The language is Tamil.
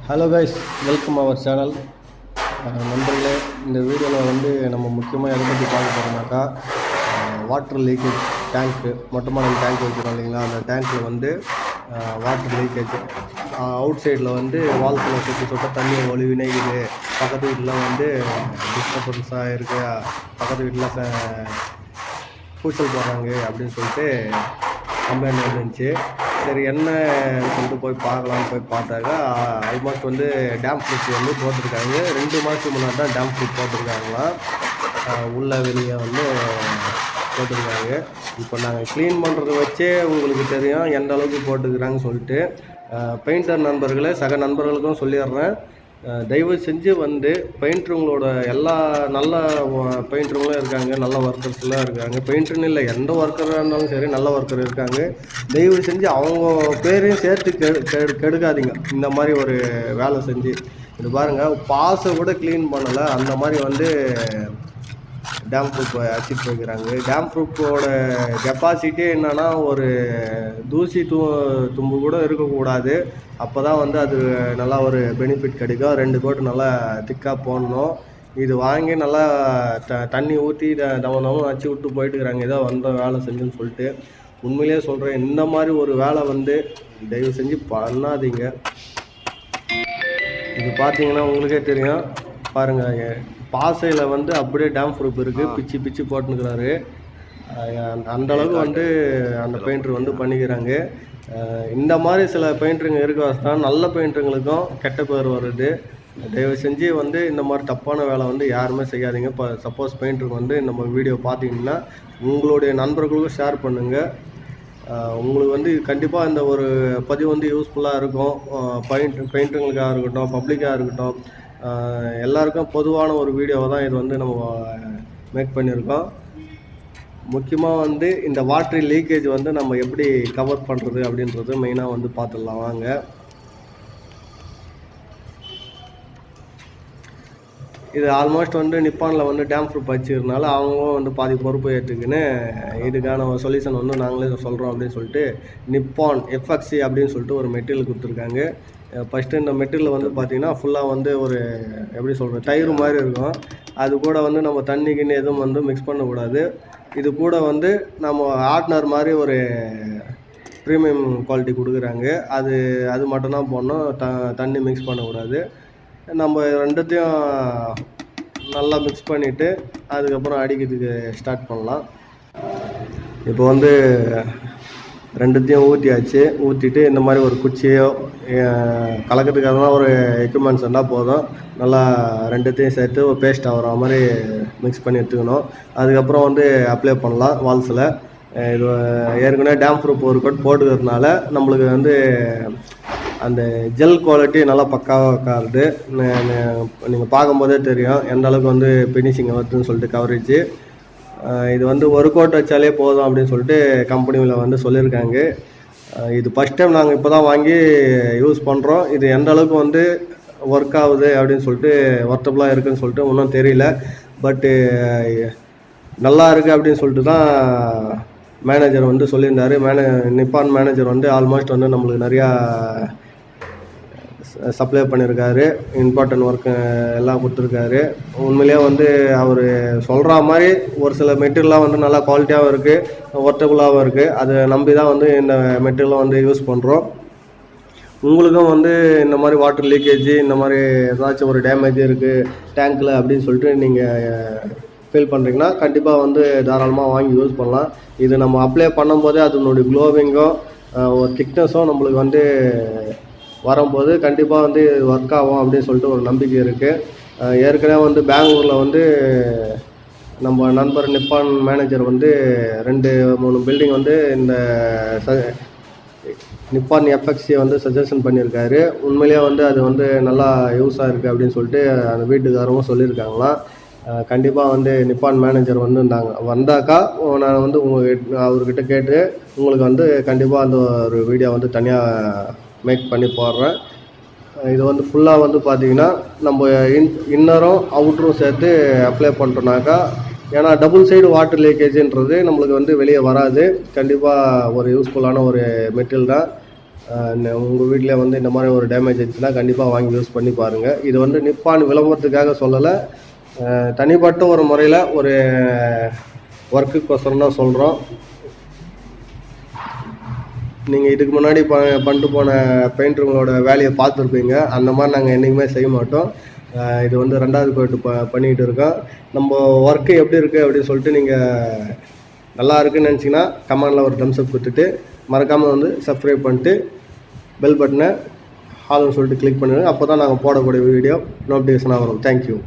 Hello guys, welcome our channel. நண்பர்களே, இந்த வீடியோவில் வந்து நம்ம முக்கியமாக எதை பற்றி பார்க்க போகிறோம்னாக்கா, வாட்டர் லீக்கேஜ் டேங்க்கு, மொட்டை மாடல் டேங்க் வைக்கிறோம் இல்லைங்களா, அந்த டேங்க்கில் வந்து வாட்டர் லீக்கேஜ் அவுட் சைடில் வந்து வால்ஸில் சுட்ட தண்ணி ஒளிவினைக்குது. பக்கத்து வீட்டில் வந்து டிஸ்டர்பன்ஸாக இருக்குது, பக்கத்து வீட்டில் கூச்சல் போடுறாங்க அப்படின்னு சொல்லிட்டு கம்ப்ளைண்ட் வந்துருந்துச்சு. சரி என்ன சொல்லிட்டு போய் பார்த்தாக்கா ஆல்மோஸ்ட் வந்து டேம் ப்ரூஃப் வந்து போட்டிருக்காங்க. 2 மாதத்துக்கு முன்னாடி தான் டேம் ப்ரூஃப் போட்டிருக்காங்களாம். உள்ள வெளியே வந்து போட்டிருக்காங்க. இப்போ நாங்கள் க்ளீன் பண்ணுறத வச்சே உங்களுக்கு தெரியும் எந்த அளவுக்கு போட்டுக்கிறாங்கன்னு சொல்லிட்டு. பெயிண்டர் நண்பர்களே, சக நண்பர்களுக்கும் சொல்லிடுறேன், தயவு செஞ்சு வந்து பெயிண்டருங்களோட எல்லா நல்ல பெயிண்டருங்களும் இருக்காங்க, நல்ல ஒர்க்கர்ஸ்லாம் இருக்காங்க. பெயிண்டர்னு இல்லை, எந்த ஒர்க்கராக இருந்தாலும் சரி நல்ல ஒர்க்கர் இருக்காங்க. தயவு செஞ்சு அவங்க பேரையும் சேர்த்து கெடுக்காதீங்க. இந்த மாதிரி ஒரு வேலை செஞ்சு இது பாருங்கள், பாஸை கூட க்ளீன் பண்ணலை, அந்த மாதிரி வந்து டேம் ப்ரூஃப் அடிச்சிட்டு வைக்கிறாங்க. டேம் ப்ரூஃபோட கெப்பாசிட்டி என்னென்னா, ஒரு தூசி தும்பு கூட இருக்கக்கூடாது. அப்போ தான் வந்து அது நல்லா ஒரு பெனிஃபிட் கிடைக்கும். 2 கோட்டு நல்லா திக்காக போடணும். இது வாங்கி நல்லா தண்ணி ஊற்றி தவணமும் வச்சு விட்டு போயிட்டுருக்குறாங்க, ஏதோ வந்த வேலை செஞ்சுன்னு சொல்லிட்டு. உண்மையிலே சொல்கிறேன், இந்த மாதிரி ஒரு வேலை வந்து தயவு செஞ்சு பண்ணாதீங்க. இது பார்த்தீங்கன்னா உங்களுக்கே தெரியும், பாருங்கள், பாசையில் வந்து அப்படியே டேம் ப்ரூஃப் இருக்குது, பிச்சு போட்டுனுக்கிறாரு. அந்தளவுக்கு வந்து அந்த பெயிண்டர் வந்து பண்ணிக்கிறாங்க. இந்த மாதிரி சில பெயிண்டருங்க இருக்க தான் நல்ல பெயிண்டருங்களுக்கும் கெட்ட பேர் வருது. தயவு செஞ்சு வந்து இந்த மாதிரி தப்பான வேலை வந்து யாருமே செய்யாதீங்க. இப்போ சப்போஸ் பெயிண்டருக்கு வந்து நம்ம வீடியோ பார்த்தீங்கன்னா உங்களுடைய நண்பர்களுக்கும் ஷேர் பண்ணுங்கள். உங்களுக்கு வந்து கண்டிப்பாக இந்த ஒரு பதிவு வந்து யூஸ்ஃபுல்லாக இருக்கும். பெயிண்டருங்களுக்காக இருக்கட்டும், பப்ளிக்காக இருக்கட்டும், எல்லாருக்கும் பொதுவான ஒரு வீடியோவை தான் இது வந்து நம்ம மேக் பண்ணியிருக்கோம். முக்கியமாக வந்து இந்த வாட்டர் லீக்கேஜ் வந்து நம்ம எப்படி கவர் பண்ணுறது அப்படின்றது மெயினாக வந்து பார்த்துடலாம் வாங்க. இது ஆல்மோஸ்ட் வந்து நிப்பானில் வந்து டேம் ப்ரூஃப் வச்சுருந்தால அவங்களும் வந்து பாதி பொறுப்பு ஏற்றுக்குன்னு இதுக்கான ஒரு சொல்யூஷன் வந்து நாங்களே சொல்கிறோம் அப்படின்னு சொல்லிட்டு நிப்பான் எஃப்எக்சி அப்படின்னு சொல்லிட்டு ஒரு மெட்டீரியல் கொடுத்துருக்காங்க. ஃபஸ்ட்டு இந்த மெட்டீரியல் வந்து பார்த்திங்கன்னா ஃபுல்லாக வந்து ஒரு எப்படி சொல்கிறது, தயிர் மாதிரி இருக்கும். அது கூட வந்து நம்ம தண்ணிக்குன்னு எதுவும் வந்து மிக்ஸ் பண்ணக்கூடாது. இது கூட வந்து நம்ம ஆட்னர் மாதிரி ஒரு ப்ரீமியம் குவாலிட்டி கொடுக்குறாங்க. அது மட்டும்தான் போடணும், தண்ணி மிக்ஸ் பண்ணக்கூடாது. நம்ம ரெண்டுத்தையும் நல்லா மிக்ஸ் பண்ணிவிட்டு அதுக்கப்புறம் அடிக்கிறதுக்கு ஸ்டார்ட் பண்ணலாம். இப்போ வந்து ரெண்டுத்தையும் ஊற்றிட்டு இந்த மாதிரி ஒரு குச்சியோ கலக்கிறதுக்காக ஒரு எக்யூப்மெண்ட்ஸ் இருந்தால் போதும். நல்லா ரெண்டுத்தையும் சேர்த்து ஒரு பேஸ்ட் ஆகிற மாதிரி மிக்ஸ் பண்ணி எடுத்துக்கணும். அதுக்கப்புறம் வந்து அப்ளை பண்ணலாம் வால்ஸில். இது ஏற்கனவே டேம் ப்ரூஃப் ஒரு கோட் போட்டுக்கிறதுனால நம்மளுக்கு வந்து அந்த ஜெல் குவாலிட்டி நல்லா பக்காவாக உட்காருது. நீங்கள் பார்க்கும்போதே தெரியும் எந்த அளவுக்கு வந்து ஃபினிஷிங் வருதுன்னு சொல்லிட்டு கவரேஜ். இது வந்து ஒரு கோட் வச்சாலே போதும் அப்படின்னு சொல்லிட்டு கம்பெனியில் வந்து சொல்லியிருக்காங்க. இது ஃபஸ்ட் டைம் நாங்கள் இப்போ தான் வாங்கி யூஸ் பண்ணுறோம். இது எந்த அளவுக்கு வந்து ஒர்க் ஆகுது அப்படின்னு சொல்லிட்டு ஒர்த்தபுளாக இருக்குதுன்னு சொல்லிட்டு ஒன்றும் தெரியல. பட்டு நல்லா இருக்குது அப்படின்னு சொல்லிட்டு தான் மேனேஜர் வந்து சொல்லியிருந்தார். நிப்பான் மேனேஜர் வந்து ஆல்மோஸ்ட் வந்து நம்மளுக்கு நிறையா சப்ளை பண்ணியிருக்காரு, இம்பார்ட்டன்ட் ஒர்க்கு எல்லாம் கொடுத்துருக்காரு. உண்மையிலே வந்து அவர் சொல்கிற மாதிரி ஒரு சில மெட்டீரியல்லாம் வந்து நல்லா குவாலிட்டியாகவும் இருக்குது, ஒர்த்தபுளாகவும் இருக்குது. அதை நம்பி தான் வந்து இந்த மெட்டீரியலும் வந்து யூஸ் பண்ணுறோம். உங்களுக்கும் வந்து இந்த மாதிரி வாட்டர் லீக்கேஜ், இந்த மாதிரி ஏதாச்சும் ஒரு டேமேஜ் இருக்குது டேங்க்கில் அப்படின்னு சொல்லிட்டு நீங்கள் ஃபீல் பண்ணுறீங்கன்னா கண்டிப்பாக வந்து தாராளமாக வாங்கி யூஸ் பண்ணலாம். இது நம்ம அப்ளை பண்ணும்போதே அதனுடைய க்ளோவிங்கும் ஒரு திக்னஸும் நம்மளுக்கு வந்து வரும்போது கண்டிப்பாக வந்து ஒர்க் ஆகும் அப்படின்னு சொல்லிட்டு ஒரு நம்பிக்கை இருக்குது. ஏற்கனவே வந்து பெங்களூரில் வந்து நம்ம நண்பர் நிப்பான் மேனேஜர் வந்து 2-3 பில்டிங் வந்து இந்த நிப்பான் எஃப்எக்ஸியை வந்து சஜஷன் பண்ணியிருக்காரு. உண்மையிலேயே வந்து அது வந்து நல்லா யூஸாக இருக்குது அப்படின்னு சொல்லிட்டு அந்த வீட்டுக்காரவும் சொல்லியிருக்காங்களாம். கண்டிப்பாக வந்து நிப்பான் மேனேஜர் வந்து வந்தாக்கா நான் வந்து அவர்கிட்ட கேட்டு உங்களுக்கு வந்து கண்டிப்பாக அந்த ஒரு வீடியோ வந்து தனியாக மேக் பண்ணி போடுறேன். இது வந்து ஃபுல்லாக வந்து பார்த்திங்கன்னா நம்ம இன்னரும் அவுட்டரும் சேர்த்து அப்ளை பண்ணுறோன்னாக்கா, ஏன்னா டபுள் சைடு வாட்டர் லீக்கேஜுன்றது நம்மளுக்கு வந்து வெளியே வராது. கண்டிப்பாக ஒரு யூஸ்ஃபுல்லான ஒரு மெட்டீரியல் தான். உங்கள் வீட்டில் வந்து இந்த மாதிரி ஒரு டேமேஜ் இருந்துச்சுன்னா கண்டிப்பாக வாங்கி யூஸ் பண்ணி பாருங்கள். இது வந்து நிப்பான் விளம்பரத்துக்காக சொல்லலை, தனிப்பட்ட ஒரு முறையில் ஒரு ஒர்க்குக்கோசரம் தான் சொல்கிறோம். நீங்கள் இதுக்கு முன்னாடி பண்ணிட்டு போன பெயிண்டருங்களோட வேலையை பார்த்துருப்பீங்க. அந்த மாதிரி நாங்கள் என்றைக்குமே செய்ய மாட்டோம். இது வந்து 2வது கோட்டு பண்ணிகிட்டு இருக்கோம். நம்ம ஒர்க்கு எப்படி இருக்குது அப்படின்னு சொல்லிட்டு நீங்கள் நல்லா இருக்குன்னு நினச்சிங்கன்னா கமெண்டில் ஒரு தம்ஸ் அப் கொடுத்துட்டு மறக்காமல் வந்து சப்ஸ்கிரைப் பண்ணிட்டு பெல் பட்டனை ஆல்னு சொல்லிட்டு கிளிக் பண்ணுங்கள். அப்போ தான் நாங்கள் போடக்கூடிய வீடியோ நோட்டிஃபிகேஷனாக வரும். தேங்க்யூ.